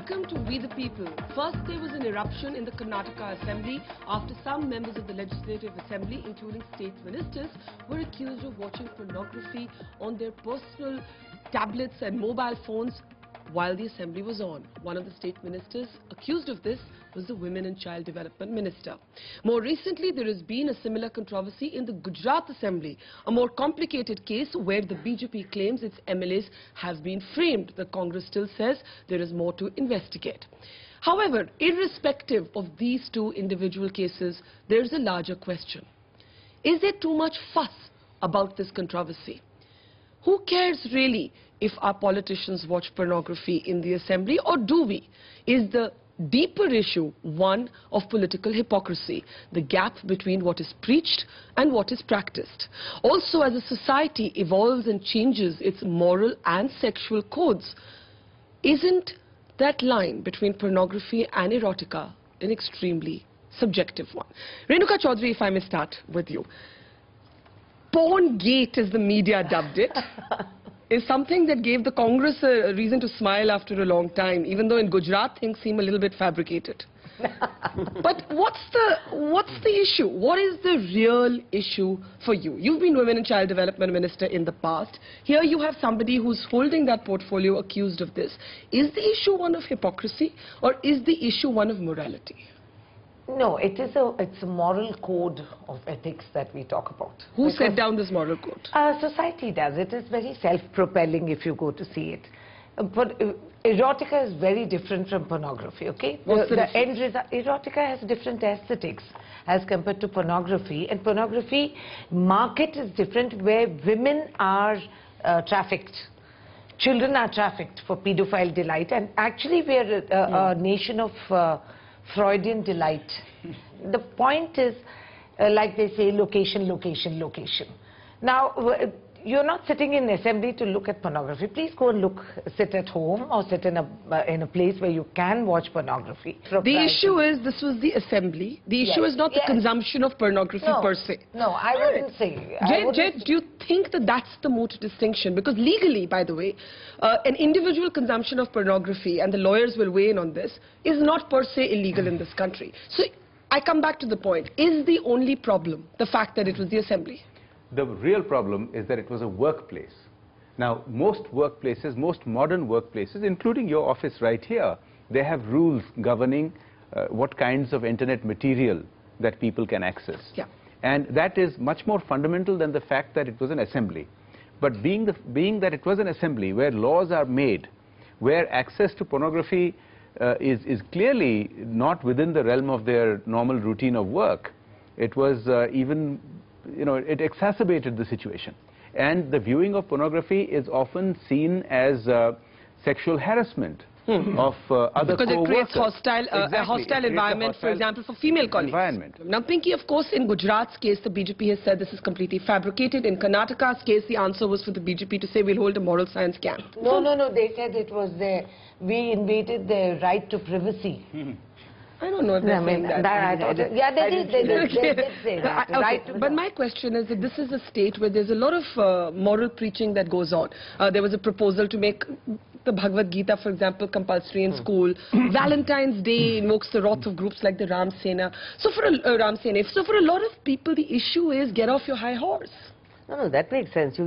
Welcome to We the People. First, there was an eruption in the Karnataka Assembly after some members of the Legislative Assembly, including state ministers, were accused of watching pornography on their personal tablets and mobile phones while the assembly was on. One of the state ministers accused of this was the Women and Child Development Minister. More recently, there has been a similar controversy in the Gujarat Assembly, a more complicated case where the BJP claims its MLAs have been framed. The Congress still says there is more to investigate. However, irrespective of these two individual cases, there is a larger question. Is there too much fuss about this controversy? Who cares really if our politicians watch pornography in the assembly, or do we? Is the deeper issue one of political hypocrisy, the gap between what is preached and what is practiced? Also, as a society evolves and changes its moral and sexual codes, isn't that line between pornography and erotica an extremely subjective one? Renuka Chaudhary, if I may start with you. Porn gate, as the media dubbed it, is something that gave the Congress a reason to smile after a long time, even though in Gujarat things seem a little bit fabricated. But what's the issue? What is the real issue for you? You've been Women and Child Development Minister in the past. Here you have somebody who's holding that portfolio accused of this. Is the issue one of hypocrisy, or is the issue one of morality? No, it's a moral code of ethics that we talk about. Who set down this moral code? Society does. It is very self-propelling if you go to see it. But erotica is very different from pornography, okay? What's the end result, erotica has different aesthetics as compared to pornography. And pornography market is different, where women are trafficked. Children are trafficked for pedophile delight. And actually we are a nation of Freudian delight. The point is, like they say, location, location, location. Now, you're not sitting in assembly to look at pornography. Please go and sit at home or sit in a place where you can watch pornography. The issue is, this was the assembly. The issue is not the consumption of pornography per se. No, I wouldn't say. Jed, do you think that that's the moot distinction? Because legally, by the way, an individual consumption of pornography, and the lawyers will weigh in on this, is not per se illegal in this country. So I come back to the point. Is the only problem the fact that it was the assembly? The real problem is that it was a workplace. Now, most workplaces, most modern workplaces, including your office right here, they have rules governing what kinds of internet material that people can access. Yeah. And that is much more fundamental than the fact that it was an assembly. But being that it was an assembly where laws are made, where access to pornography is clearly not within the realm of their normal routine of work, it was it exacerbated the situation. And the viewing of pornography is often seen as sexual harassment of other co-workers. Because it creates a hostile environment, for example, for female colleagues. Now, Pinky, of course, in Gujarat's case, the BJP has said this is completely fabricated. In Karnataka's case, the answer was for the BJP to say we'll hold a moral science camp. No, they said it was we invaded their right to privacy. I don't know if they're saying that. Yeah, they did say that. Okay, but my question is that this is a state where there's a lot of moral preaching that goes on. There was a proposal to make the Bhagavad Gita, for example, compulsory in school. Valentine's Day invokes the wrath of groups like the Ram Sena. So for a lot of people, the issue is get off your high horse. No, that makes sense.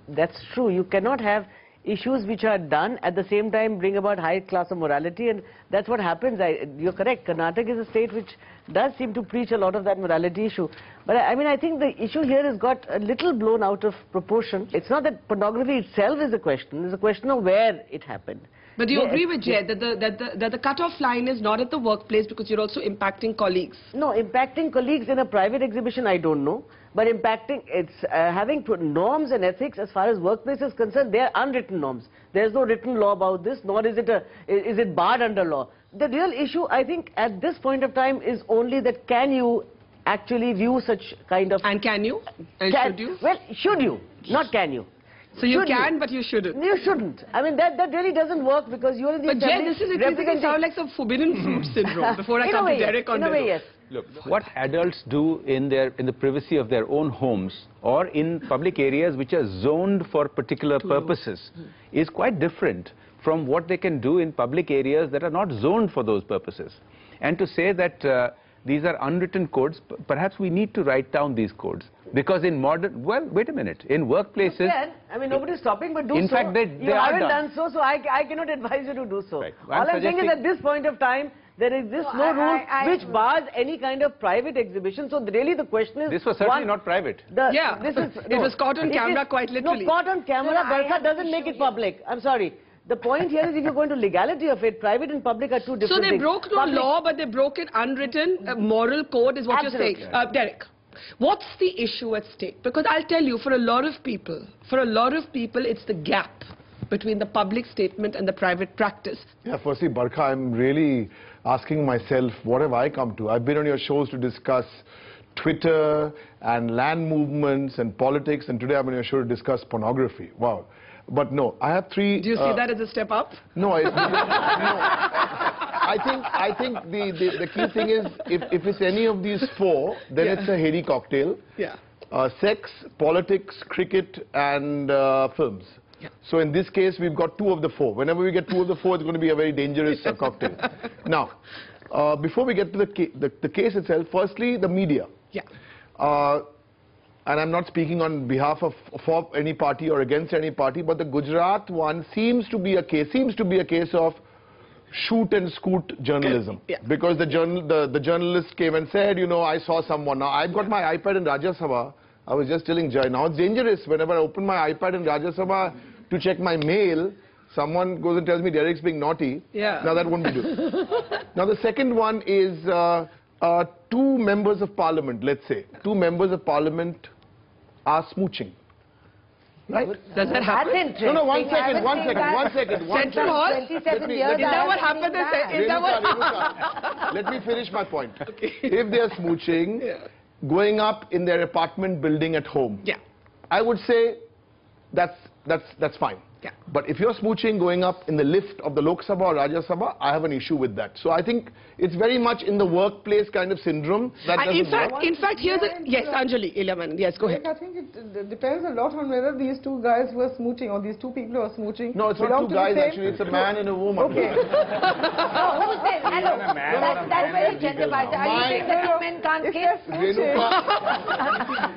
That's true. You cannot have issues which are done at the same time bring about high class of morality, and that's what happens. You're correct. Karnataka is a state which does seem to preach a lot of that morality issue. But I think the issue here has got a little blown out of proportion. It's not that pornography itself is a question. It's a question of where it happened. But do you agree with Jed that the cut-off line is not at the workplace, because you're also impacting colleagues? No, impacting colleagues in a private exhibition, I don't know. But having norms and ethics as far as workplace is concerned, they are unwritten norms. There's no written law about this, nor is it barred under law. The real issue, I think, at this point of time is only that can you actually view such kind of... And can you? And should you? Well, should you, not can you. So you can, but you shouldn't. You shouldn't. I mean, that really doesn't work, because you're in the... But Jay, this is increasingly sound like some forbidden fruit syndrome. Before I come to Derek on this. In a way, yes. Look, what adults do in the privacy of their own homes or in public areas which are zoned for particular purposes is quite different from what they can do in public areas that are not zoned for those purposes. And to say that these are unwritten codes, perhaps we need to write down these codes. Because in modern, well, wait a minute, in workplaces... I mean, nobody's stopping, but do in so. fact, they haven't done so, so I cannot advise you to do so. Right. All I'm saying is at this point of time, there exists no rule which bars any kind of private exhibition. So really the question is... This was certainly not private. It was caught on camera quite literally. No, caught on camera, Barkha doesn't make it public. I'm sorry. The point here is if you're going to legality of it, private and public are two different things. So they broke no law, but they broke an unwritten moral code is what you're saying. Derek, what's the issue at stake? Because I'll tell you, for a lot of people, it's the gap between the public statement and the private practice. Yeah, firstly, Barkha, I'm really asking myself, what have I come to? I've been on your shows to discuss Twitter and land movements and politics, and today I'm on your show to discuss pornography. Wow. But no, I have three... Do you see that as a step up? No, no. I think the key thing is, if it's any of these four, then it's a heady cocktail. Yeah. Sex, politics, cricket, and films. Yeah. So in this case, we've got two of the four. Whenever we get two of the four, it's going to be a very dangerous cocktail. Now, before we get to the case itself, firstly, the media. Yeah. And I'm not speaking on behalf of for any party or against any party, but the Gujarat one seems to be a case of shoot and scoot journalism. Yeah. Because the journalist came and said, you know, I saw someone. Now, I've got my iPad in Rajya Sabha. I was just telling Jai, now it's dangerous. Whenever I open my iPad in Rajya Sabha to check my mail, someone goes and tells me Derek's being naughty. Yeah. Now that won't be good. Now the second one is two members of parliament, let's say. Two members of parliament are smooching. Right? Does that happen? No, one second. Central Hall? 27 years. Is that what happened? Is that what... Let me finish my point. Okay. If they are smooching, going up in their apartment building at home, I would say that's fine. Yeah. But if you're smooching going up in the lift of the Lok Sabha or Rajya Sabha, I have an issue with that. So I think it's very much in the workplace kind of syndrome that doesn't work. In fact, here's a... Yes, Anjali, Ilyaman, yes, go ahead. I think it depends a lot on whether these two guys were smooching or these two people who are smooching. No, it's not two guys actually, it's a man and a woman. Okay. Who's this? Hello. That's very gentrified. Are you saying that two men can't kiss?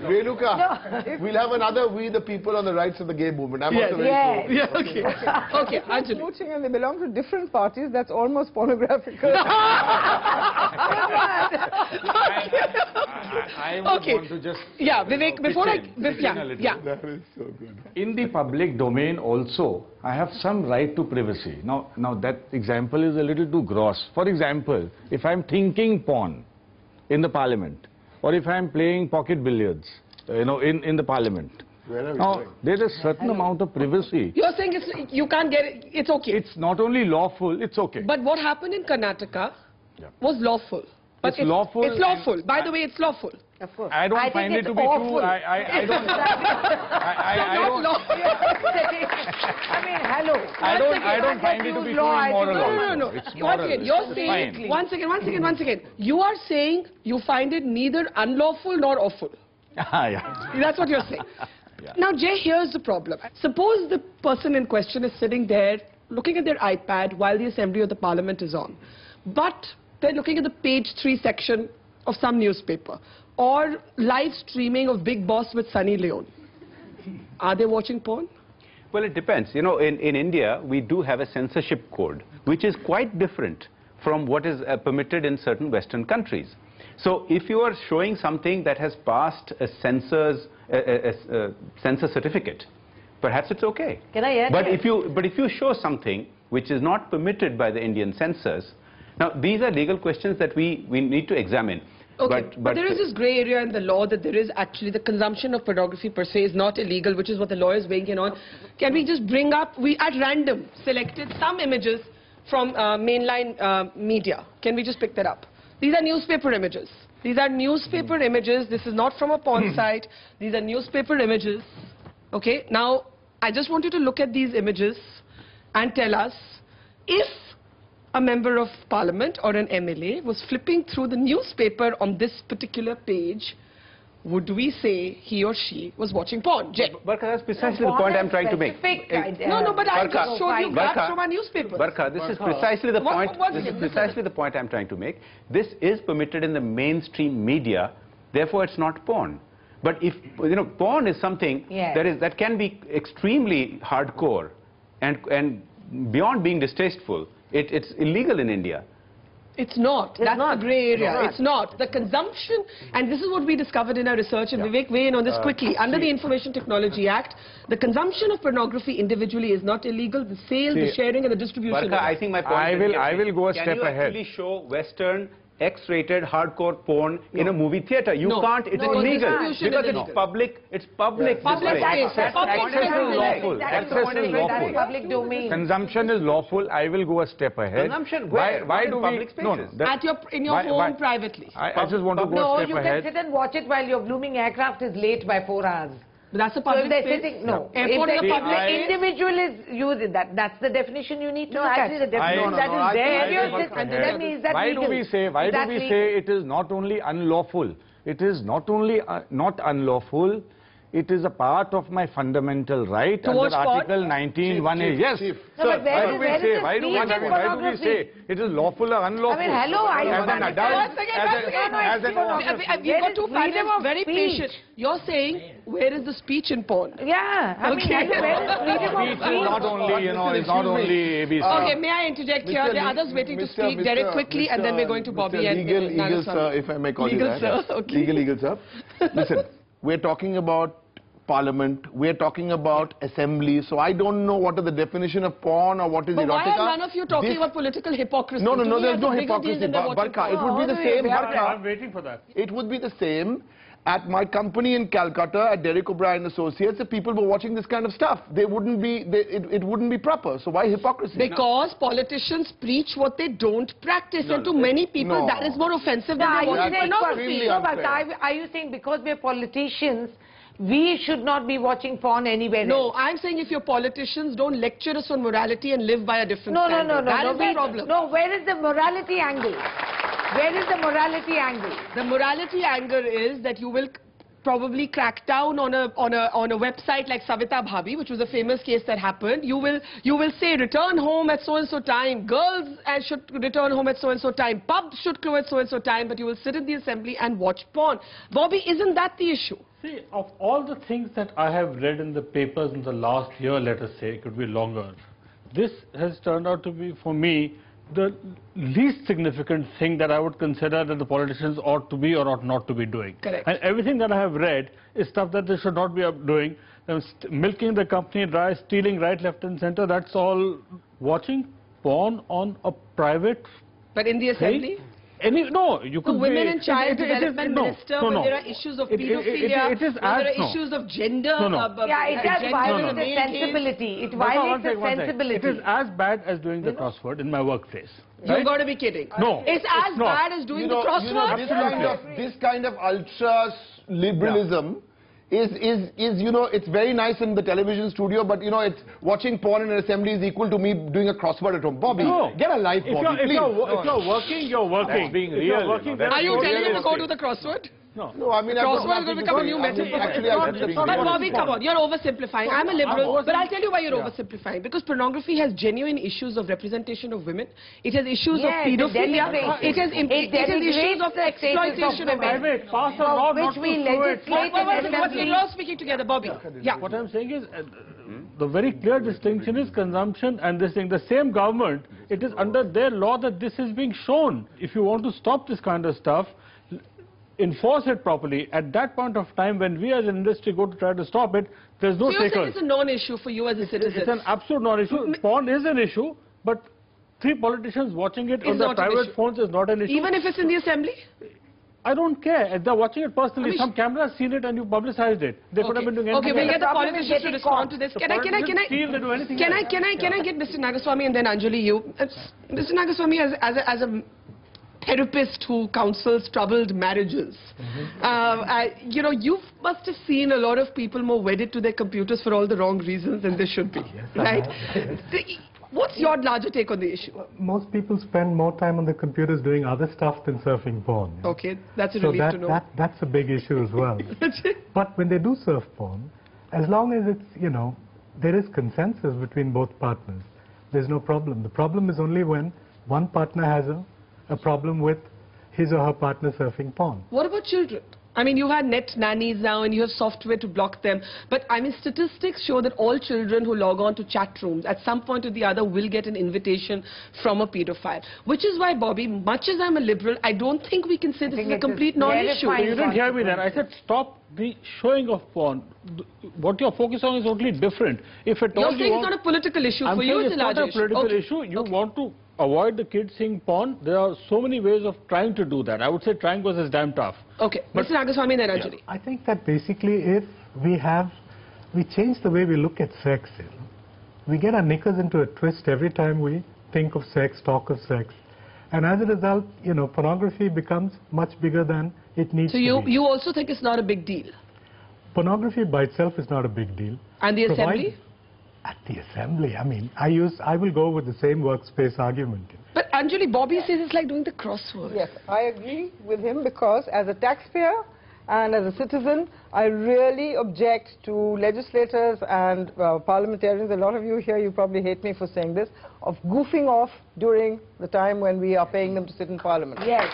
Renuka, we'll have another We the People on the rights of the gay movement. I'm also very cool. Yeah, okay. Okay, Anjali. Smooching and they belong to different parties, that's almost pornographical. I would want to just... Yeah, Vivek, before I... That is so good. In the public domain also, I have some right to privacy. Now that example is a little too gross. For example, if I'm thinking porn in the parliament, or if I'm playing pocket billiards, in the parliament, now, there's a certain amount of privacy. You're saying you can't get it, it's okay. It's not only lawful, it's okay. But what happened in Karnataka was lawful. But it's lawful. It's lawful. By the way, it's lawful. Of course. I don't find it to be awful. true. I don't. I mean, hello. I don't find it to be true immoral. No. It's Once again, you're saying... Once again. You are saying you find it neither unlawful nor awful. Yeah. That's what you're saying. Yeah. Now, Jay, here's the problem. Suppose the person in question is sitting there looking at their iPad while the Assembly of the Parliament is on. But they're looking at the page 3 section of some newspaper or live streaming of Big Boss with Sunny Leone. Are they watching porn? Well, it depends. You know, in India, we do have a censorship code, which is quite different from what is permitted in certain Western countries. So if you are showing something that has passed a censor certificate, perhaps it's okay. Can I add? But if you show something which is not permitted by the Indian censors, now these are legal questions that we need to examine. Okay, but there is this grey area in the law that there is actually the consumption of pornography per se is not illegal, which is what the law is weighing in on. Can we just bring up, we at random selected some images from mainline media. Can we just pick that up? These are newspaper images. These are newspaper images. This is not from a porn site. These are newspaper images. Okay, now I just want you to look at these images and tell us if a member of parliament or an MLA was flipping through the newspaper on this particular page, would we say he or she was watching porn? Jen. Barkha, that's precisely the point I'm trying to make. No, but I just showed you graphs from our newspapers. Barkha, this is precisely the point. This is it? precisely the point I'm trying to make. This is permitted in the mainstream media, therefore it's not porn. But if porn is something that can be extremely hardcore and beyond being distasteful. It's illegal in India. It's not. That's the grey area. It's not. The consumption, and this is what we discovered in our research, and Vivek, weigh in on this quickly. Under the Information Technology Act, the consumption of pornography individually is not illegal. The sale, the sharing, and the distribution. Barkha, I think my point I will go a step ahead. Can you actually show Western X-rated hardcore porn in a movie theater? You can't. It's illegal because it's public. It's public. Public space. Access is lawful. Access is lawful. Public domain. Consumption is lawful. I will go a step ahead. Consumption where? Why in do public we? spaces? In your home privately. I just want to go a step you ahead. can sit and watch it while your blooming aircraft is late by 4 hours. But that's a So public if they're space. sitting, no. Airport If is a the public individual is using that's the definition you need to look actually at. the definition that is there. Why do we say it is not only unlawful? It is not only not unlawful. It is a part of my fundamental right under Article 19(1)(a). Yes. No, but Why do we say it is lawful or unlawful? I mean, hello, as an adult, You've got two finalists very patient. You're saying, where is the speech in porn? Yeah. I mean, where is freedom of speech is not only, it's not only ABC. Okay, may I interject here? There are others waiting to speak. Derek, quickly, and then we're going to Bobby and Legal sir, if I may call you that. Legal sir, okay. Legal sir. Listen, we're talking about Parliament, we're talking about assembly, so I don't know what is the definition of porn or what is erotica. Why are none of you talking about political hypocrisy? No, there's no hypocrisy. Barkha, it would be the same. I'm waiting for that. It would be the same at my company in Calcutta, at Derek O'Brien Associates. If people were watching this kind of stuff, it wouldn't be proper. So why hypocrisy? Because politicians preach what they don't practice, and to many people that is more offensive than watching pornography. No, but are you saying because we're politicians, we should not be watching porn anywhere else? No, I'm saying if you're politicians, don't lecture us on morality and live by a different standard. That is the problem. No, where is the morality angle? Where is the morality angle? The morality angle is that you will probably crack down on a website like Savita Bhabhi, which was a famous case that happened. You will say return home at so and so time, girls should return home at so and so time, pubs should close at so and so time, but you will sit in the assembly and watch porn. Bobby, isn't that the issue? See, of all the things that I have read in the papers in the last year, let us say, it could be longer, this has turned out to be, for me, the least significant thing that I would consider that the politicians ought to be or ought not to be doing. Correct. And everything that I have read is stuff that they should not be doing. Milking the company dry, stealing right, left and center, that's all watching porn on a private... But in the assembly? No, you could the Women and Child Development Minister, when there are issues of pedophilia, when there are issues of gender... it does violate the sensibility. It violates the sensibility. It is as bad as doing the crossword in my workplace. You've got to be kidding. No, it's as bad as doing the crossword. This kind of ultra liberalism is it's very nice in the television studio, but it's watching porn in an assembly is equal to me doing a crossword at home. Bobby, get a life, Bobby, please. If you're working, you're working. That's being real. Are you telling him to go to the crossword? No, I mean... Crossword is going to become a new metaphor. But Bobby, come on, you're oversimplifying. I'm a liberal, but I'll tell you why you're oversimplifying. Because pornography has genuine issues of representation of women. It has issues of pedophilia. It has issues of exploitation of women. Private, pass a law not to What's the law speaking together, Bobby? Yeah. What I'm saying is, the very clear distinction is consumption and this thing. The same government, it is under their law that this is being shown. If you want to stop this kind of stuff, enforce it properly. At that point of time, when we as an industry go to try to stop it, there's no So you're saying takers. it's a non-issue for you as a citizen? It's an absolute non-issue. Porn is an issue, but 3 politicians watching it on their private phones is not an issue. Even if it's in the assembly? I don't care. If they're watching it personally, some camera has seen it and you publicized it. They could have been doing anything. Okay, we'll get the politicians to respond to this. Can I get Mr. Nagaswamy and then Anjali, you? Mr. Nagaswamy, as a therapist who counsels troubled marriages. You must have seen a lot of people more wedded to their computers for all the wrong reasons than they should be, right? What's your larger take on the issue? Most people spend more time on the computers doing other stuff than surfing porn. You know? Okay, that's a So relief to know. that's a big issue as well. But when they do surf porn, as long as it's, you know, there is consensus between both partners, there's no problem. The problem is only when one partner has a problem with his or her partner surfing porn. What about children? I mean, you have net nannies now and you have software to block them. But I mean, statistics show that all children who log on to chat rooms at some point or the other will get an invitation from a pedophile. Which is why, Bobby, much as I'm a liberal, I don't think we can say this is a complete non-issue. You didn't hear me there. I said stop the showing of porn. What you're focused on is totally different. If at all You're saying it's not a political issue for you, it's a larger issue. It's not a political issue. You want to avoid the kids seeing porn. There are so many ways of trying to do that. I would say trying was as damn tough. Okay, Mr. Nagaswamy and Anjali. I think that basically if we change the way we look at sex, you know, we get our knickers into a twist every time we think of sex, talk of sex. And as a result, you know, pornography becomes much bigger than it needs to be. So you also think it's not a big deal? Pornography by itself is not a big deal. And the assembly? At the assembly, I mean, I will go with the same workspace argument. But Anjali, Bobby says it's like doing the crossword. Yes, I agree with him because as a taxpayer and as a citizen, I really object to legislators and parliamentarians. A lot of you here, you probably hate me for saying this, of goofing off during the time when we are paying them to sit in parliament. Yes.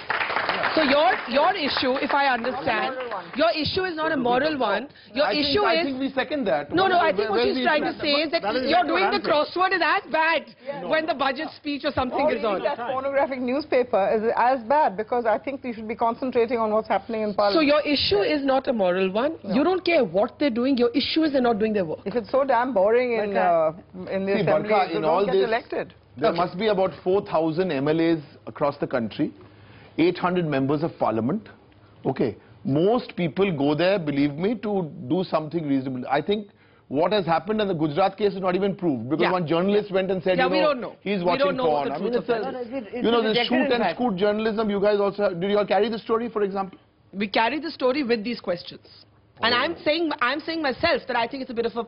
So your issue, if I understand, your issue is not a moral one. Your issue is... I think we second that. No, I think what she's trying to say is that you're doing the crossword is as bad when the budget speech or something is on. That pornographic newspaper is as bad because I think we should be concentrating on what's happening in parliament. So your issue is not a moral one. No. You don't care what they're doing. Your issue is they're not doing their work. If it's so damn boring in the assembly, Barkha, you don't get elected. There must be about 4,000 MLAs across the country. 800 members of parliament. Okay, most people go there, believe me, to do something reasonable. I think what has happened in the Gujarat case is not even proved because one journalist went and said, we don't know. He's watching porn. I mean, you know, the shoot and scoot journalism. You guys also did you all carry the story, for example? We carry the story with these questions. And I'm saying myself that I think it's a bit of a...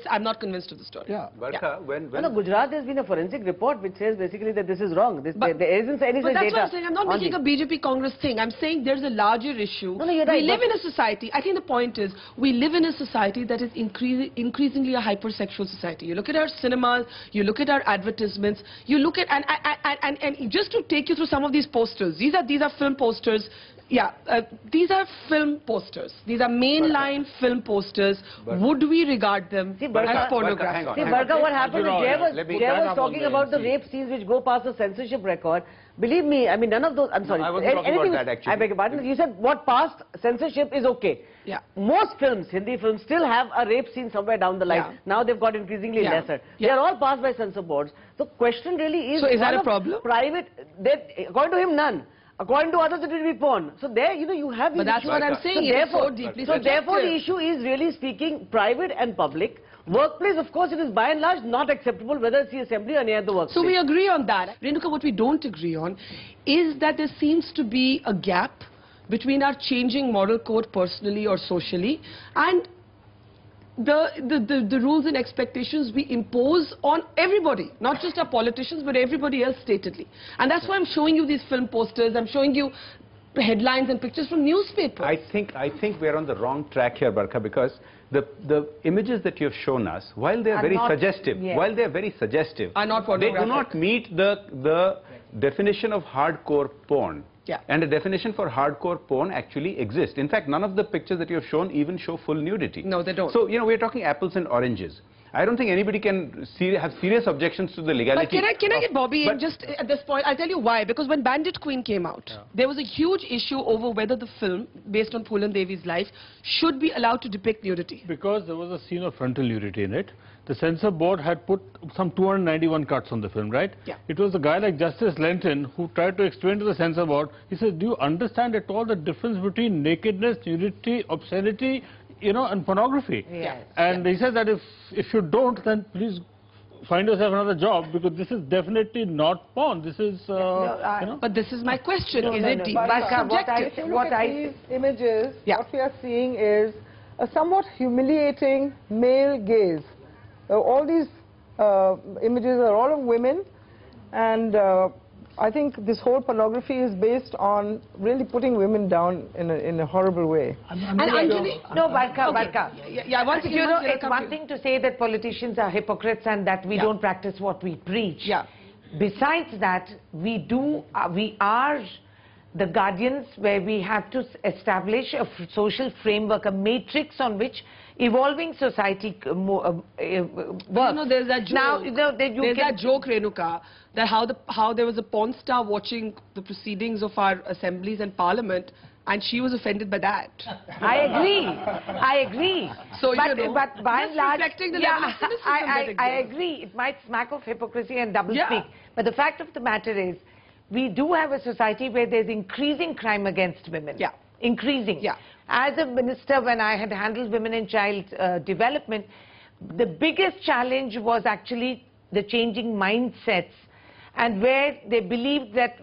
I'm not convinced of the story. Yeah. Barkha, when No, Gujarat, there's been a forensic report which says basically that this is wrong. There isn't any such data. But that's what I'm saying. I'm not making a BJP Congress thing. I'm saying there's a larger issue. No, you're right. We live in a society. I think the point is we live in a society that is increasingly a hypersexual society. You look at our cinemas, you look at our advertisements, you look at and just to take you through some of these posters. These are film posters. Yeah, these are film posters. These are mainline film posters. Would we regard them as pornography? See, Barkha, what happened is Jay was talking about the rape scenes which go past the censorship record. Believe me, I mean, none of those... I'm sorry. No, I wasn't talking about that, actually. I beg your pardon. You said what passed censorship is okay. Yeah. Most films, Hindi films, still have a rape scene somewhere down the line. Yeah. Now they've got increasingly lesser. Yeah. They are all passed by censor boards. The question really is... So is that a problem? Private... According to him, none. According to others, it will be porn. So there, you know, you have these But that's issues. what I'm saying. So therefore, the issue is really speaking private and public. Workplace, of course, it is by and large not acceptable whether it's the assembly or near the workplace. So we agree on that. Renuka, what we don't agree on is that there seems to be a gap between our changing moral code personally or socially and the rules and expectations we impose on everybody, not just our politicians, but everybody else statedly. And that's why I'm showing you these film posters. I'm showing you headlines and pictures from newspapers. I think we're on the wrong track here, Barkha, because the images that you have shown us, while they are very suggestive, are not pornographic. They do not meet the definition of hardcore porn. Yeah. And a definition for hardcore porn actually exists. In fact, none of the pictures that you have shown even show full nudity. No, they don't. So, you know, we're talking apples and oranges. I don't think anybody can have serious objections to the legality. But can I get Bobby in just at this point? I'll tell you why. Because when Bandit Queen came out, there was a huge issue over whether the film, based on Phulan Devi's life, should be allowed to depict nudity. Because there was a scene of frontal nudity in it. The censor board had put some 291 cuts on the film, right? Yeah. It was a guy like Justice Lenton who tried to explain to the censor board. He said, do you understand at all the difference between nakedness, nudity, obscenity, you know, and pornography? Yes. And he said that if you don't, then please find yourself another job, because this is definitely not porn. This is, you know. But this is my question. Is it deep? Subjective? These images, what we are seeing is a somewhat humiliating male gaze. All these images are all of women, and I think this whole pornography is based on really putting women down in a horrible way. And Anjali, no, Barka. It's one thing to say that politicians are hypocrites and that we don't practice what we preach. Yeah. Besides that, we are the guardians where we have to establish a social framework, a matrix on which evolving society works. There's that joke. Now, there's that joke, Renuka, that how there was a porn star watching the proceedings of our assemblies and parliament, and she was offended by that. I agree. So, but by and large, reflecting the level of cynicism I agree. It might smack of hypocrisy and doublespeak. But the fact of the matter is, we do have a society where there's increasing crime against women. Yeah. Increasing. Yeah. As a minister, when I had handled women and child development, the biggest challenge was actually the changing mindsets, and where they believed that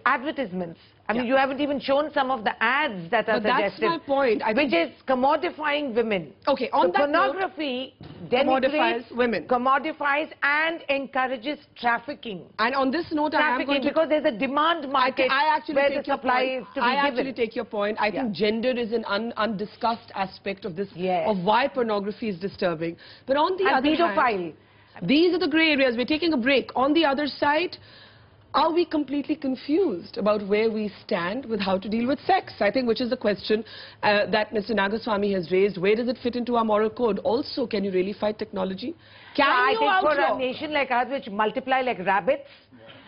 advertisements, I mean, you haven't even shown some of the ads that are suggested. That's my point. Which is commodifying women. Okay, on that pornography commodifies women. Commodifies and encourages trafficking. And on this note, I am going to... because there's a demand market where the supply is to be given. I actually take your point. I think gender is an undiscussed aspect of this, of why pornography is disturbing. But on the other hand, these are the grey areas. We're taking a break. On the other side, are we completely confused about where we stand with how to deal with sex? I think which is the question that Mr. Nagaswamy has raised. Where does it fit into our moral code? Also, can you really fight technology? I think for a nation like ours, which multiply like rabbits,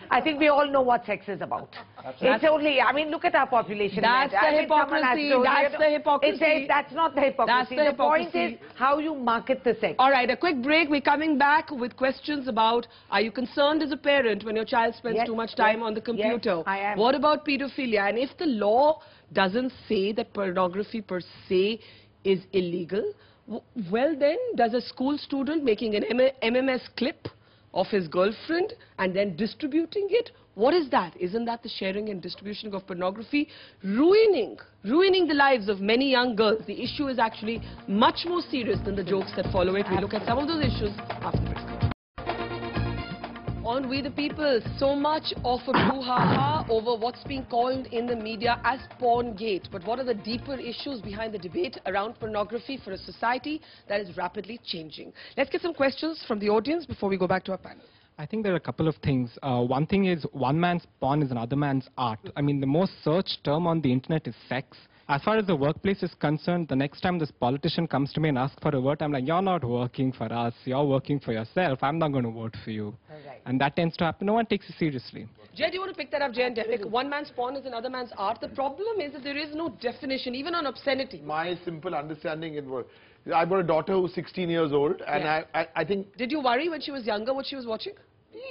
I think we all know what sex is about. It's only, I mean, look at our population. That's the hypocrisy. That's the hypocrisy. That's not the hypocrisy. The point is how you market the sex. All right, a quick break. We're coming back with questions about, are you concerned as a parent when your child spends too much time on the computer? Yes, I am. What about pedophilia? And if the law doesn't say that pornography per se is illegal, well then, does a school student making an MMS clip of his girlfriend and then distributing it, what is that? Isn't that the sharing and distribution of pornography ruining the lives of many young girls? The issue is actually much more serious than the jokes that follow it. We look at some of those issues after the break. On We the People, so much of a brouhaha over what's being called in the media as Porngate. But what are the deeper issues behind the debate around pornography for a society that is rapidly changing? Let's get some questions from the audience before we go back to our panel. I think there are a couple of things. One thing is one man's porn is another man's art. I mean, the most searched term on the internet is sex. As far as the workplace is concerned, the next time this politician comes to me and asks for a vote, I'm like, you're not working for us, you're working for yourself, I'm not going to vote for you. Right. And that tends to happen. No one takes it seriously. Jay, do you want to pick that up, Jay and Devik? One man's porn is another man's art. The problem is that there is no definition, even on obscenity. My simple understanding in what I've got a daughter who's 16 years old, and I think... Did you worry when she was younger what she was watching?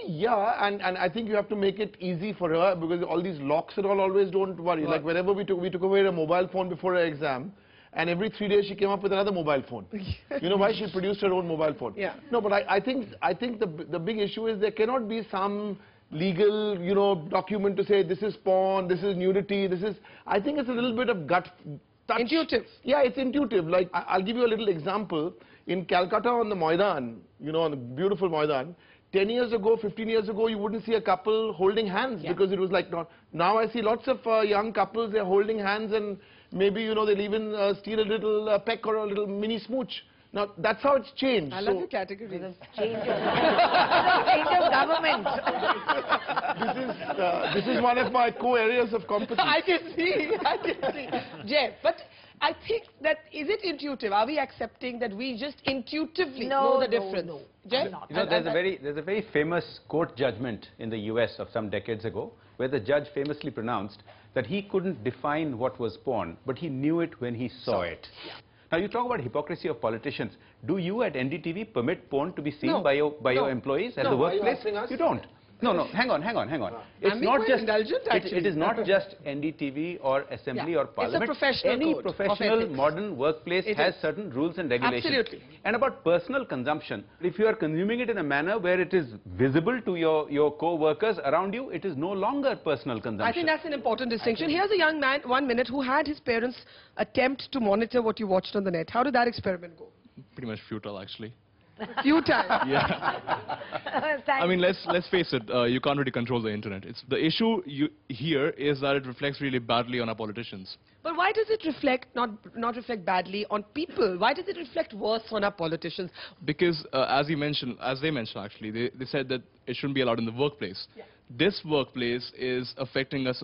Yeah, and I think you have to make it easy for her, because all these locks and all always don't worry. Right. Like whenever we took away a mobile phone before her exam, and every 3 days she came up with another mobile phone. You know why? She produced her own mobile phone. Yeah. No, but I think the big issue is there cannot be some legal, document to say this is porn, this is nudity, this is... I think it's a little bit of gut touch. Intuitive. Yeah, it's intuitive. Like, I'll give you a little example. In Calcutta on the Maidan, on the beautiful Maidan, 10 years ago, 15 years ago, you wouldn't see a couple holding hands because it was like not. Now I see lots of young couples, they're holding hands, and maybe, they'll even steal a little peck or a little mini smooch. Now, that's how it's changed. I love your category. Change of government. This is one of my core areas of competence. I can see. Jay, but I think that, is it intuitive? Are we accepting that we just intuitively know the difference? No. Jay? There's a very famous court judgment in the US of some decades ago, where the judge famously pronounced that he couldn't define what was porn, but he knew it when he saw it. Yeah. Now, you talk about hypocrisy of politicians. Do you at NDTV permit porn to be seen by your employees at the workplace? You don't. No, hang on. It's not just indulgent, it is not just NDTV or Assembly or Parliament. It's a professional Any code professional modern workplace has certain rules and regulations. Absolutely. And about personal consumption, if you are consuming it in a manner where it is visible to your co-workers around you, it is no longer personal consumption. I think that's an important distinction. Here's a young man, 1 minute, who had his parents attempt to monitor what you watched on the net. How did that experiment go? Pretty much futile, actually. Few times. Yeah. Thank I mean, let's face it. You can't really control the internet. It's the issue here is that it reflects really badly on our politicians. But why does it reflect not reflect badly on people? Why does it reflect worse on our politicians? Because as they mentioned actually, they said that it shouldn't be allowed in the workplace. Yeah. This workplace is affecting us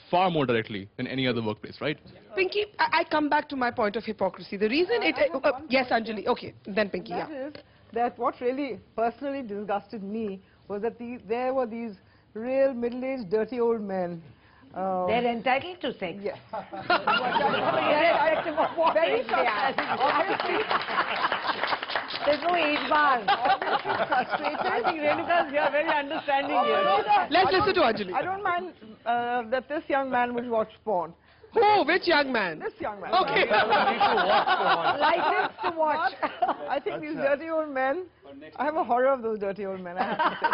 far more directly than any other workplace, right? Yeah. Pinky, I come back to my point of hypocrisy. The reason yes, Anjali. Okay, then Pinky. That is that what really personally disgusted me was that there were these real middle-aged dirty old men. They're entitled to sex. Yes. Very There's no age bar. I think Renuka is very understanding here. Let's listen to Anjali. I don't mind that this young man would watch porn. Who? Which young man? This young man. Okay. License to watch. I think these dirty old men, I have a horror of those dirty old men, I have to say.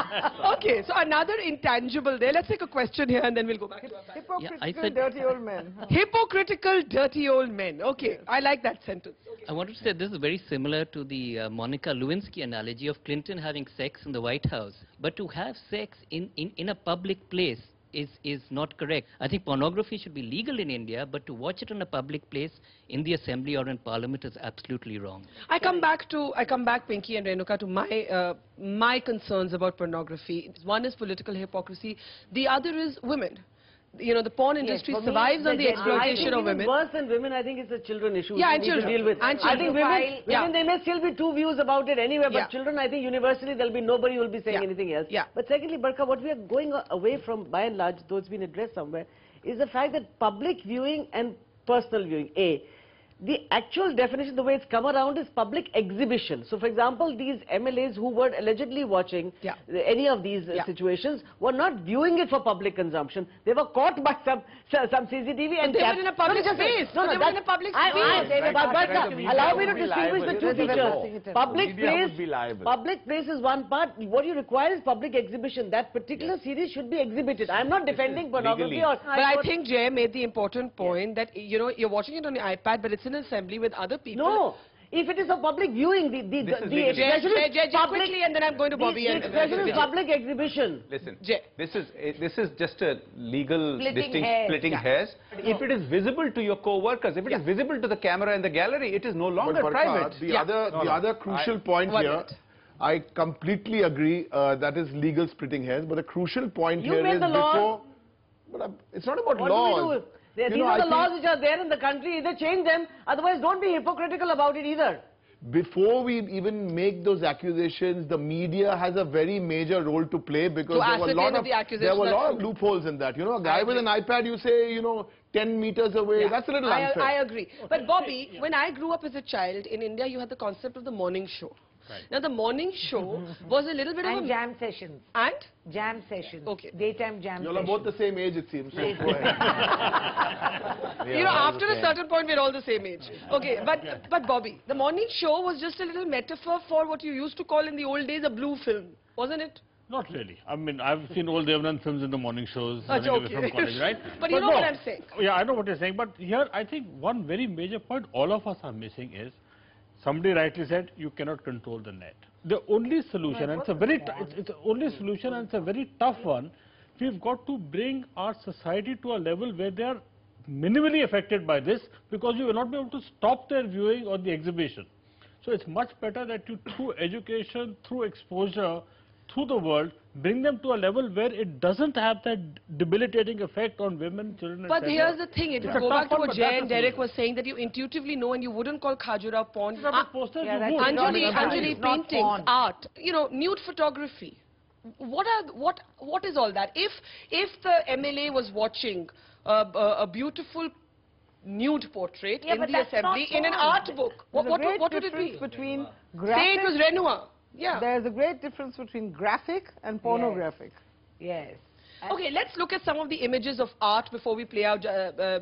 Okay, so another intangible there. Let's take a question here and then we'll go back. Hypocritical dirty old men. Hypocritical dirty old men. Okay, yes. I like that sentence. Okay. I wanted to say this is very similar to the Monica Lewinsky analogy of Clinton having sex in the White House. But to have sex in a public place is not correct. I think pornography should be legal in India, but to watch it in a public place in the assembly or in parliament is absolutely wrong. I come back, Pinky and Renuka, to my concerns about pornography. One is political hypocrisy. The other is women. You know, the porn industry survives on the exploitation of women. Worse than women, I think it's a children issue. Yeah, and children. To deal with. And I think women, there may still be two views about it anyway, but children, I think universally there'll be nobody will be saying anything else. Yeah. But secondly, Barkha, what we are going away from, by and large, though it's been addressed somewhere, is the fact that public viewing and personal viewing, the actual definition, the way it's come around, is public exhibition. So, for example, these MLAs who were allegedly watching any of these situations were not viewing it for public consumption. They were caught by some CCTV and they were in a public space. No, they were in a public space. Allow me to distinguish the two features. Public place is one part. What you require is public exhibition. That particular series should be exhibited. I'm not defending pornography or... But I think Jay made the important point that, you know, you're watching it on your iPad, but it's in an assembly with other people. No. If it is a public viewing, the expression is public, quickly, and then I'm going to Bobby. The expression is public exhibition. Listen, Jay. this is just a legal splitting hairs. If it is visible to your co-workers, if it is visible to the camera in the gallery, it is no longer private. The other crucial point here, I completely agree that is legal splitting hairs, but the crucial point here is before... But it's not about laws. These are the laws which are there in the country. Either change them, otherwise don't be hypocritical about it either. Before we even make those accusations, the media has a very major role to play because there were a lot of loopholes in that. You know, a guy with an iPad, you say, you know, 10 meters away, that's a little unfair. I agree. But Bobby, when I grew up as a child, in India you had the concept of the morning show. Right. Now the morning show was a little bit of a... jam sessions. And? Jam sessions. Okay. Daytime jam sessions. You're both the same age, it seems. So go ahead. You know, after a certain point, we're all the same age. Okay, but Bobby, the morning show was just a little metaphor for what you used to call in the old days a blue film, wasn't it? Not really. I mean, I've seen old Devnan films in the morning shows running away from college, right? But you know what I'm saying. Yeah, I know what you're saying. But here, I think one very major point all of us are missing is, somebody rightly said, you cannot control the net. The only solution, and it's a very tough one, we've got to bring our society to a level where they are minimally affected by this, because you will not be able to stop their viewing or the exhibition. So it's much better that you, through education, through exposure, through the world, bring them to a level where it doesn't have that debilitating effect on women, children, But here's the thing, it will go back to what Jay and Derek was saying, that you intuitively know and you wouldn't call Khajuraho porn. Anjali, painting, art, you know, nude photography. What is all that? If the MLA was watching a beautiful nude portrait in the assembly in an art book, what would it be? Say it was Renoir. Yeah. There's a great difference between graphic and pornographic. Yes. Okay, let's look at some of the images of art before we play out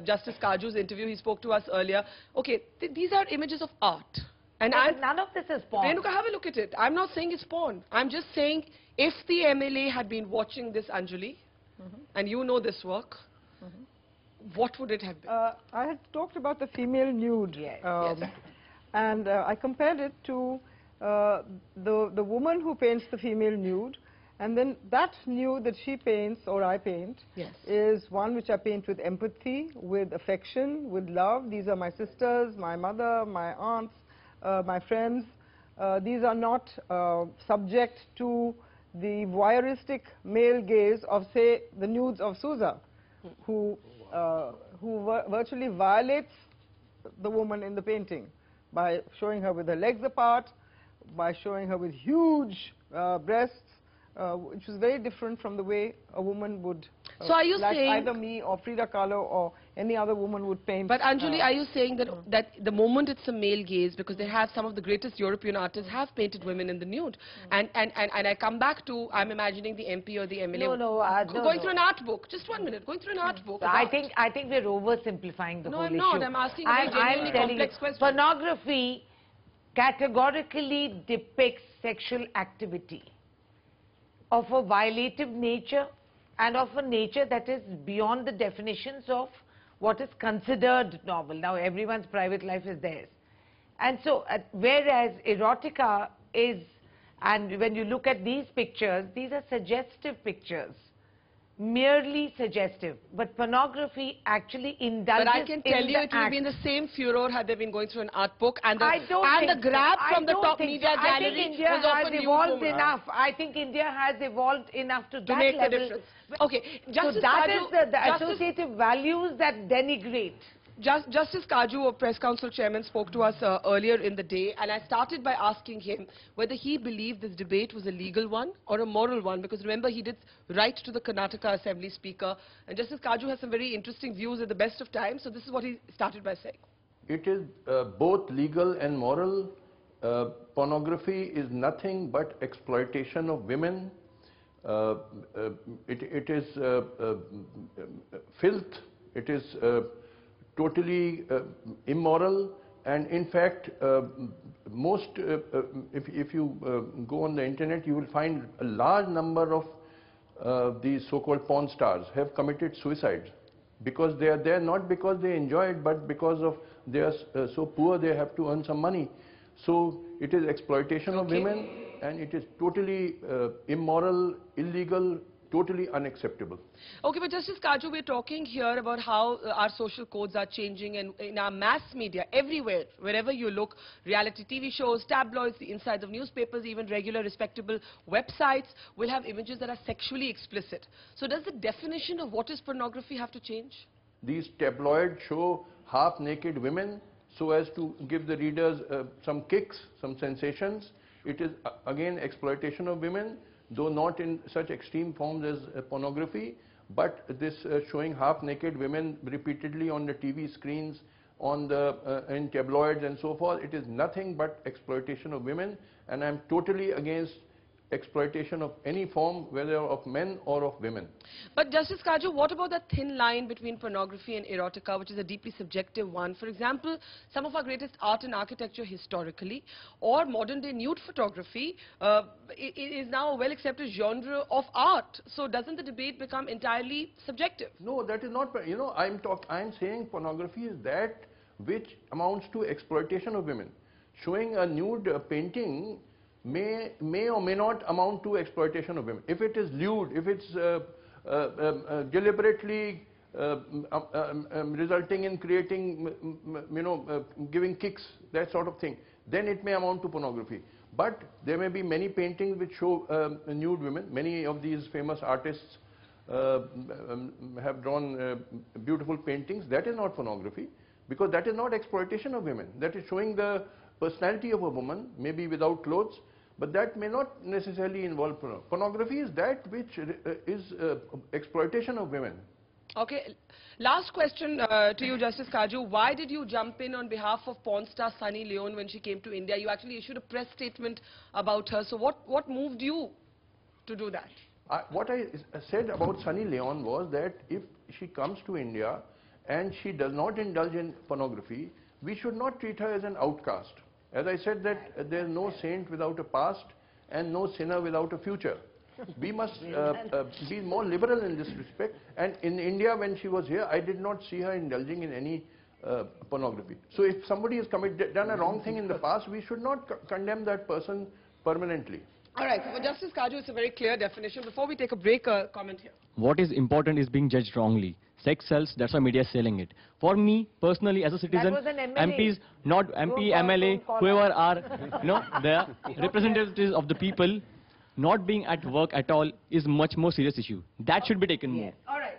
Justice Kaju's interview. He spoke to us earlier. Okay, these are images of art. And none of this is porn. Renuka, have a look at it. I'm not saying it's porn. I'm just saying if the MLA had been watching this, Anjali, and you know this work, what would it have been? I had talked about the female nude. Yes. And I compared it to the woman who paints the female nude, and then that nude that she paints or I paint is one which I paint with empathy, with affection, with love. These are my sisters, my mother, my aunts, my friends. These are not subject to the voyeuristic male gaze of, say, the nudes of Sousa, who virtually violates the woman in the painting by showing her with her legs apart, by showing her with huge breasts, which is very different from the way a woman would, so are you like saying either me or Frida Kahlo or any other woman would paint. But Anjali, are you saying that the moment it's a male gaze, because they have some of the greatest European artists have painted women in the nude, and I come back to, I'm imagining the MP or the MLA going through an art book. Just 1 minute, going through an art book. So I think we're oversimplifying the whole issue. No, I'm not. I'm asking a genuinely complex question. Pornography categorically depicts sexual activity of a violative nature and of a nature that is beyond the definitions of what is considered normal. Now, everyone's private life is theirs. And so, whereas erotica is, and when you look at these pictures, these are suggestive pictures, merely suggestive. But pornography actually indulges in the act. But I can tell you it will be in the same furor had they been going through an art book, and the grab from the top media gallery was of a nude woman. I think India has evolved enough to that make level. the difference. Okay, so that is the associative values that denigrate. Justice Kaju, a press council chairman, spoke to us earlier in the day, and I started by asking him whether he believed this debate was a legal one or a moral one, because remember he did write to the Karnataka Assembly Speaker, and Justice Kaju has some very interesting views at the best of times, so this is what he started by saying. It is both legal and moral. Pornography is nothing but exploitation of women. It is filth. It is totally immoral, and in fact most if you go on the internet, you will find a large number of these so-called porn stars have committed suicide because they are there not because they enjoy it, but because of they are so poor they have to earn some money. So it is exploitation of women, and it is totally immoral, illegal, totally unacceptable. Okay, but Justice Kaju, we're talking here about how our social codes are changing, and in our mass media, everywhere, wherever you look, reality TV shows, tabloids, the insides of newspapers, even regular respectable websites will have images that are sexually explicit. So does the definition of what is pornography have to change? These tabloids show half-naked women so as to give the readers some kicks, some sensations. It is again exploitation of women, though not in such extreme forms as pornography, but this showing half-naked women repeatedly on the TV screens, on the in tabloids and so forth. It is nothing but exploitation of women, and I am totally against exploitation of any form, whether of men or of women. But Justice Kaju, what about that thin line between pornography and erotica, which is a deeply subjective one? For example, some of our greatest art and architecture historically, or modern-day nude photography, is now a well-accepted genre of art. So doesn't the debate become entirely subjective? No, that is not. You know, I am saying pornography is that which amounts to exploitation of women. Showing a nude painting may or may not amount to exploitation of women. If it is lewd, if it's deliberately resulting in creating, giving kicks, that sort of thing, then it may amount to pornography. But there may be many paintings which show nude women. Many of these famous artists have drawn beautiful paintings. That is not pornography, because that is not exploitation of women. That is showing the personality of a woman, maybe without clothes, but that may not necessarily involve pornography. Pornography is that which is exploitation of women. Okay, last question to you, Justice Kaju. Why did you jump in on behalf of porn star Sunny Leone when she came to India? You actually issued a press statement about her. So what moved you to do that? What I said about Sunny Leone was that if she comes to India and she does not indulge in pornography, we should not treat her as an outcast. As I said, that there is no saint without a past and no sinner without a future. We must be more liberal in this respect. And in India, when she was here, I did not see her indulging in any pornography. So if somebody has done a wrong thing in the past, we should not condemn that person permanently. All right, for Justice Kaju, it's a very clear definition. Before we take a break, a comment here. What is important is being judged wrongly. Sex sells, that's why media is selling it. For me, personally, as a citizen, MPs, not MP, MLA, whoever are, they are representatives of the people, not being at work at all is much more serious issue. That should be taken more. All right.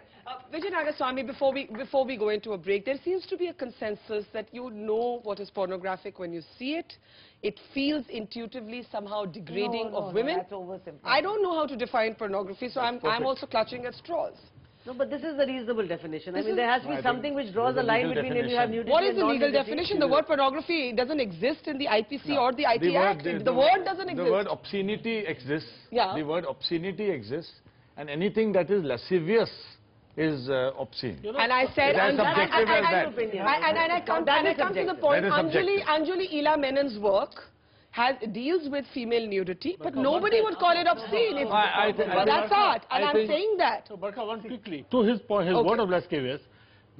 Vijay Nagaswamy, before we go into a break, there seems to be a consensus that you know what is pornographic when you see it. It feels intuitively somehow degrading of women. That's oversimplified. I don't know how to define pornography, so I'm also clutching at straws. No, but this is the reasonable definition. I mean, there has to be something which draws the line between when you have nudity. What is and the legal non-nudity. definition? The word pornography doesn't exist in the IPC or the IT Act. The word doesn't exist. The word obscenity exists. Yeah. The word obscenity exists. And anything that is lascivious is obscene. And I said, as subjective as that. And I come to the point, Anjali Ila Menon's work deals with female nudity, but nobody would call it obscene. That's art, and I'm saying that. So, Barkha, one quickly. To his point, his word of lascivious,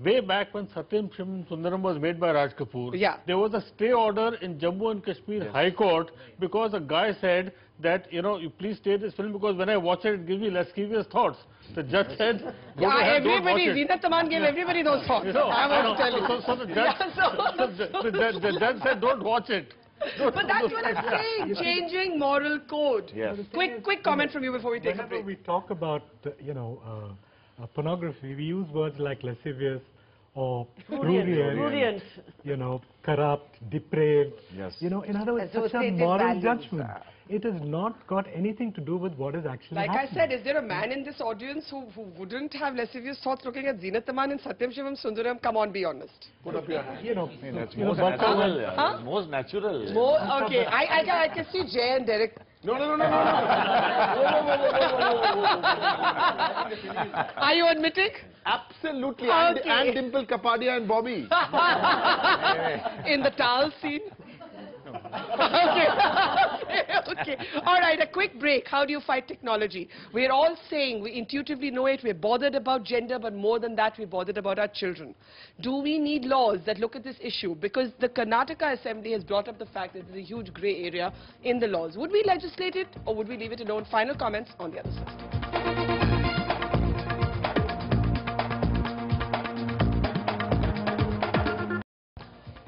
way back when Satyam Shivam Sundaram was made by Raj Kapoor, there was a stay order in Jammu and Kashmir High Court because a guy said that, you please stay this film because when I watch it, it gives me lascivious thoughts. The judge said, everybody, Zinat Aman gave everybody those thoughts. I want to tell you. So the judge said, don't watch it. But that's what I'm saying, changing moral code. Yes. Quick comment from you before we take a break. Whenever we talk about, pornography, we use words like lascivious or prurient, corrupt, depraved. Yes. In other words, such a moral judgment. It has not got anything to do with what is actually happening. Like I said, is there a man in this audience who wouldn't have lascivious thoughts looking at Zinat Aman and Satyam Shivam Sundaram? Come on, be honest. Put up your hand. That's most natural. Huh? Most natural. Okay, I can see Jay and Derek. No. Are you admitting? Absolutely. Okay. And Dimple Kapadia and Bobby. In the towel scene? Okay. All right, a quick break. How do you fight technology? We're all saying, we intuitively know it, we're bothered about gender, but more than that, we're bothered about our children. Do we need laws that look at this issue? Because the Karnataka Assembly has brought up the fact that there's a huge grey area in the laws. Would we legislate it or would we leave it alone? Final comments on the other side.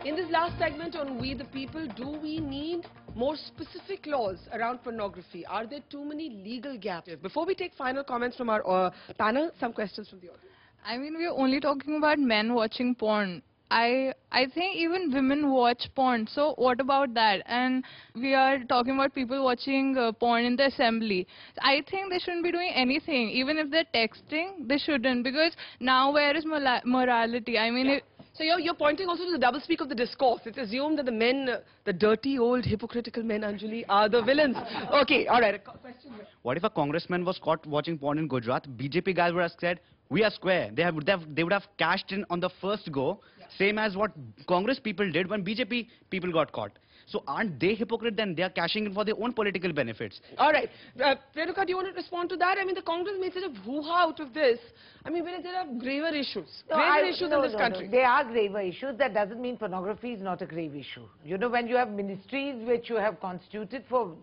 In this last segment on We the People, do we need more specific laws around pornography? Are there too many legal gaps? Before we take final comments from our panel, some questions from the audience. I mean, we're only talking about men watching porn. I think even women watch porn. So what about that? And we are talking about people watching porn in the assembly. I think they shouldn't be doing anything. Even if they're texting, they shouldn't. Because now where is morality? I mean... So you're pointing also to the doublespeak of the discourse. It's assumed that the men, the dirty, old, hypocritical men, Anjali, are the villains. Okay, all right. A question here. What if a congressman was caught watching porn in Gujarat? BJP guys would have said, we are square. They would have cashed in on the first go, same as what Congress people did when BJP people got caught. So aren't they hypocrite then? They are cashing in for their own political benefits. All right. Renuka, do you want to respond to that? I mean, the Congress made such a hoo-ha out of this. I mean, there are graver issues. Graver issues in this country. No. There are graver issues. That doesn't mean pornography is not a grave issue. When you have ministries which you have constituted for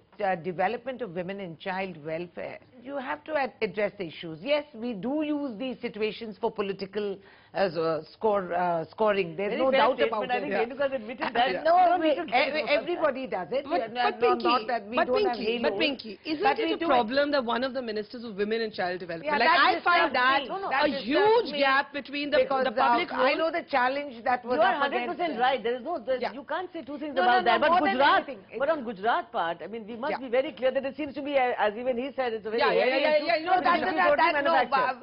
development of women and child welfare, you have to address the issues. Yes, we do use these situations for political scoring. There's no doubt about it. Everybody does it. But Pinky, isn't it a problem that one of the ministers of women and child development, I find that a huge gap between the public role. I know the challenge that was. You are 100% right. There is you can't say two things about that. But Gujarat, but on Gujarat part, I mean, we must be very clear that it seems to be, as even he said, it's a very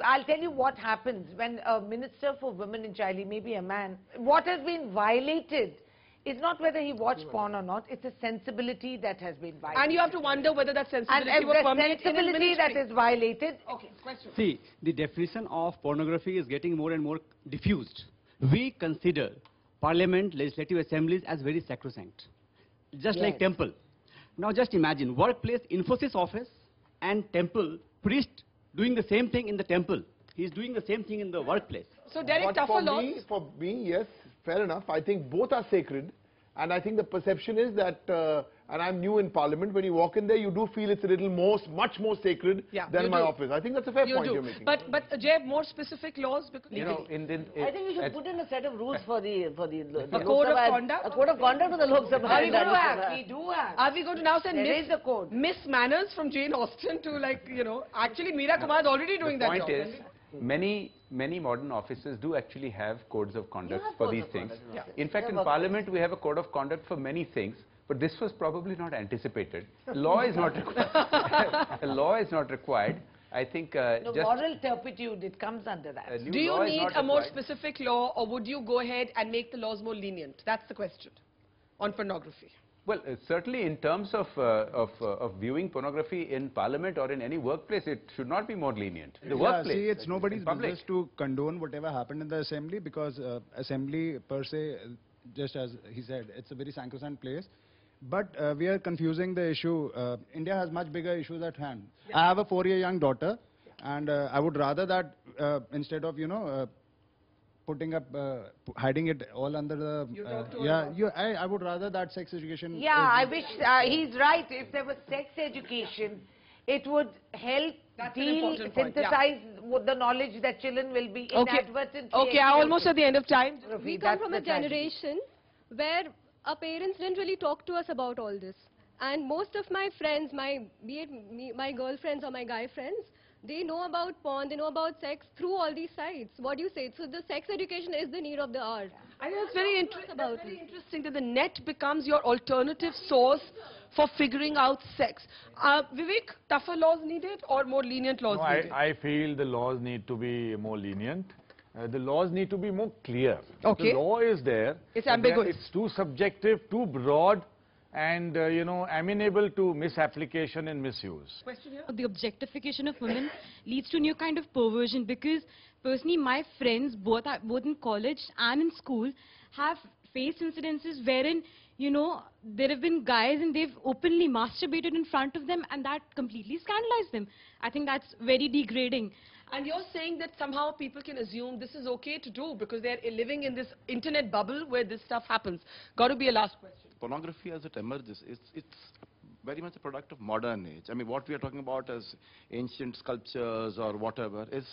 I'll tell you what happens when a minister for women and child, he may be a man. What has been violated is not whether he watched porn or not. It's a sensibility that has been violated. And you have to wonder whether that sensibility that is violated. Okay, question. See, the definition of pornography is getting more and more diffused. We consider parliament, legislative assemblies as very sacrosanct, just like temple. Now just imagine, workplace, Infosys office and temple, priest doing the same thing in the temple. He's doing the same thing in the workplace. So, Derek, But tougher laws? for me, yes, fair enough. I think both are sacred. And I think the perception is that, and I'm new in Parliament, when you walk in there, you do feel it's a little much more sacred than my office. I think that's a fair point you're making. But Jay, more specific laws? Because I think we should put in a set of rules for the a code of conduct? A code of conduct for the Lok Sabha. Are we going to have? We do have. Are we going to now send Miss Manners from Jane Austen to, like, you know, actually Meera Kumar is already doing that job. The point is, many modern offices do actually have codes of conduct for these things. In fact, in Parliament, we have a code of conduct for many things, but this was probably not anticipated. Law is not required. Law is not required. I think no, moral turpitude, it comes under that. Do you need a more specific law, or would you go ahead and make the laws more lenient? That's the question on pornography. Well, certainly in terms of viewing pornography in Parliament or in any workplace, it should not be more lenient. The workplace. See, it's nobody's business to condone whatever happened in the assembly, because assembly per se, just as he said, it's a very sacrosanct place. But we are confusing the issue. India has much bigger issues at hand. Yeah. I have a 4-year young daughter, and I would rather that instead of, you know, putting up, hiding it all under the, I would rather that sex education. Yeah, I wish, he's right. If there was sex education, it would help synthesize the knowledge that children will be inadvertently. Okay, I'm almost at the end of time. We come from a generation where our parents didn't really talk to us about all this. And most of my friends, be it my girlfriends or my guy friends, they know about porn, they know about sex through all these sites. What do you say? So the sex education is the need of the hour. I think it's very interesting that the net becomes your alternative source for figuring out sex. Vivek, tougher laws needed or more lenient laws needed? I feel the laws need to be more lenient. The laws need to be more clear. Okay. The law is there. It's ambiguous. It's too subjective, too broad, and you know, amenable to misapplication and misuse. Question here? The objectification of women leads to a new kind of perversion, because personally my friends, both in college and in school, have faced incidences wherein, you know, there have been guys and they've openly masturbated in front of them, and that completely scandalized them. I think that's very degrading. And you're saying that somehow people can assume this is okay to do because they're living in this internet bubble where this stuff happens. Got to be a last question. Pornography as it emerges, it's very much a product of modern age. I mean, what we are talking about as ancient sculptures or whatever is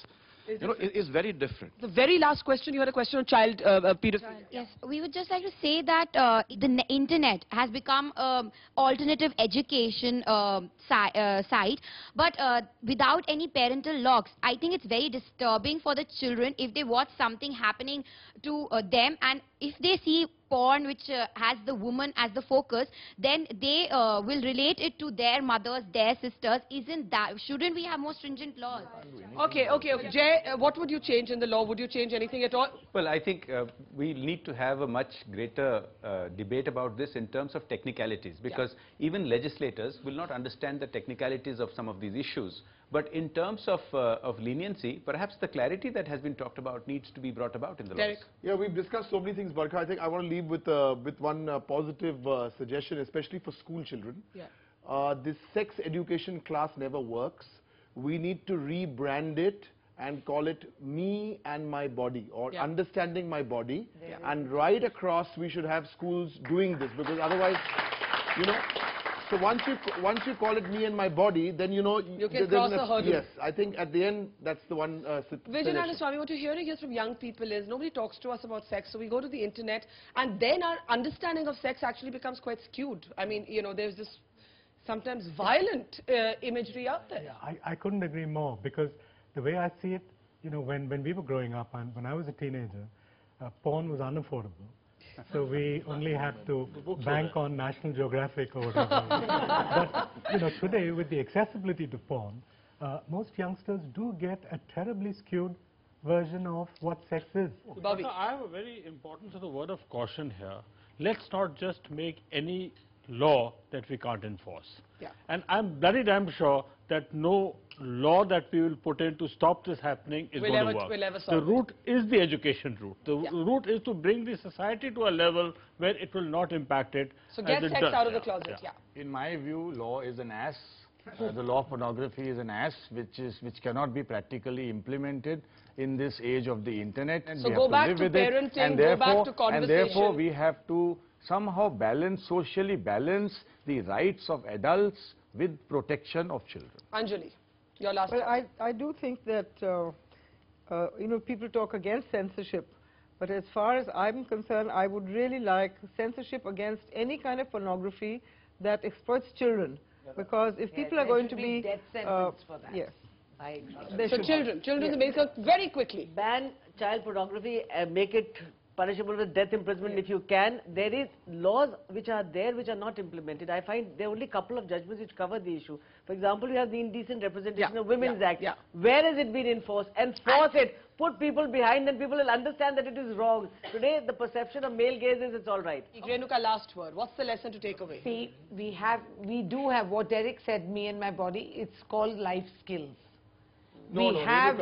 very different. The very last question, you had a question on child pedophilia. Yes, we would just like to say that the internet has become alternative education site, but without any parental locks. I think it's very disturbing for the children if they watch something happening to them, and if they see porn which has the woman as the focus, then they will relate it to their mothers, their sisters. Shouldn't we have more stringent laws? Okay. Jay, what would you change in the law? Would you change anything at all? Well, I think we need to have a much greater debate about this in terms of technicalities, because even legislators will not understand the technicalities of some of these issues. But in terms of leniency, perhaps the clarity that has been talked about needs to be brought about in the laws. Yeah, we've discussed so many things, Barkha. I think I want to leave with one positive suggestion, especially for school children. Yeah. This sex education class never works. We need to rebrand it and call it Me and My Body, or Understanding My Body. And right across, we should have schools doing this, because otherwise, you know, so once you call it Me and My Body, then you know you can cross a hurdle. Yes, I think at the end that's the one. Vijay Swami, what you're hearing here from young people is nobody talks to us about sex, so we go to the internet, and then our understanding of sex actually becomes quite skewed. I mean, you know, there's this sometimes violent imagery out there. Yeah, I couldn't agree more, because the way I see it, you know, when we were growing up and when I was a teenager, porn was unaffordable. So we only had to bank on National Geographic or whatever. But, you know, today with the accessibility to porn, most youngsters do get a terribly skewed version of what sex is. Bobby, I have a very important sort of word of caution here. Let's not just make any law that we can't enforce. Yeah. And I'm bloody damn sure that no law that we will put in to stop this happening is going to work. The route is the education route. The route is to bring the society to a level where it will not impact it. So get sex out of the closet, In my view, law is an ass The law of pornography is an ass which cannot be practically implemented in this age of the internet. And So we go have back live to with it. parenting, And go back therefore, to conversation. And therefore, we have to somehow socially balance the rights of adults with protection of children. Anjali, your last Well, I do think that, you know, people talk against censorship. But as far as I'm concerned, I would really like censorship against any kind of pornography that exploits children. Because if people are going to be... death sentence for that. Yes. I agree. So children, very quickly. Ban child pornography and make it punishable with death imprisonment if you can. There is laws which are there which are not implemented. I find there are only a couple of judgments which cover the issue. For example, we have the Indecent Representation of Women's Act. Where has it been enforced? Enforce it. Put people behind and people will understand that it is wrong. Today, the perception of male gaze is it's all right. Renuka, last word. What's the lesson to take away? See, we do have what Derek said, me and my body. It's called life skills. Renuka,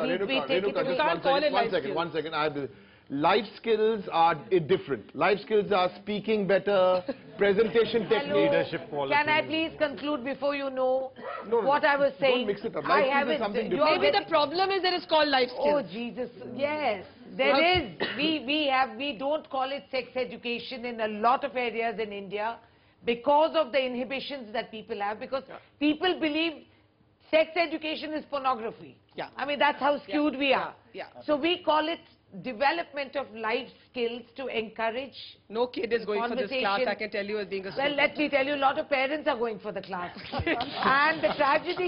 one second. Life skills are different. Life skills are speaking better, presentation technique, leadership qualities. Can I please conclude before you know what I was saying? Don't mix it up. Life skills is something different. Maybe the problem is that it's called life skills. Oh Jesus, yes, there is. We don't call it sex education in a lot of areas in India because of the inhibitions that people have. Because people believe sex education is pornography. Yeah. I mean that's how skewed we are. Yeah. So we call it development of life skills to encourage. No kid is going for this class, I can tell you, as being a student. Well, let me tell you, a lot of parents are going for the class. And the tragedy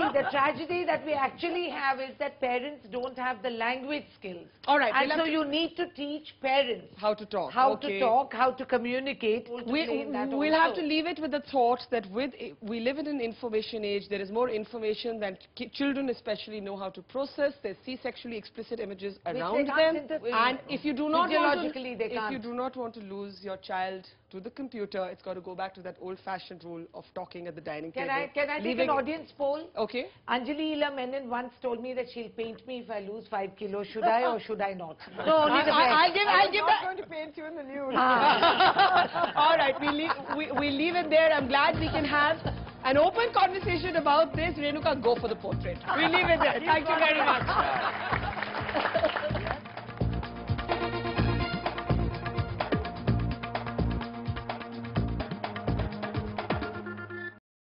that we actually have is that parents don't have the language skills. All right. And so you need to teach parents how to talk. How to talk, how to communicate. We'll have to leave it with the thought that we live in an information age. There is more information than children especially know how to process. They see sexually explicit images around them. And if you do not want to lose your child to the computer, it's got to go back to that old-fashioned rule of talking at the dining table. Can I take an audience poll? Okay. Anjali Ila Menon once told me that she'll paint me if I lose 5 kilos. Should I or should I not? No, only the I'll give that. I'm not going to paint you in the nude. All right, we leave it there. I'm glad we can have an open conversation about this. Renuka, go for the portrait. We leave it there. Thank you very much.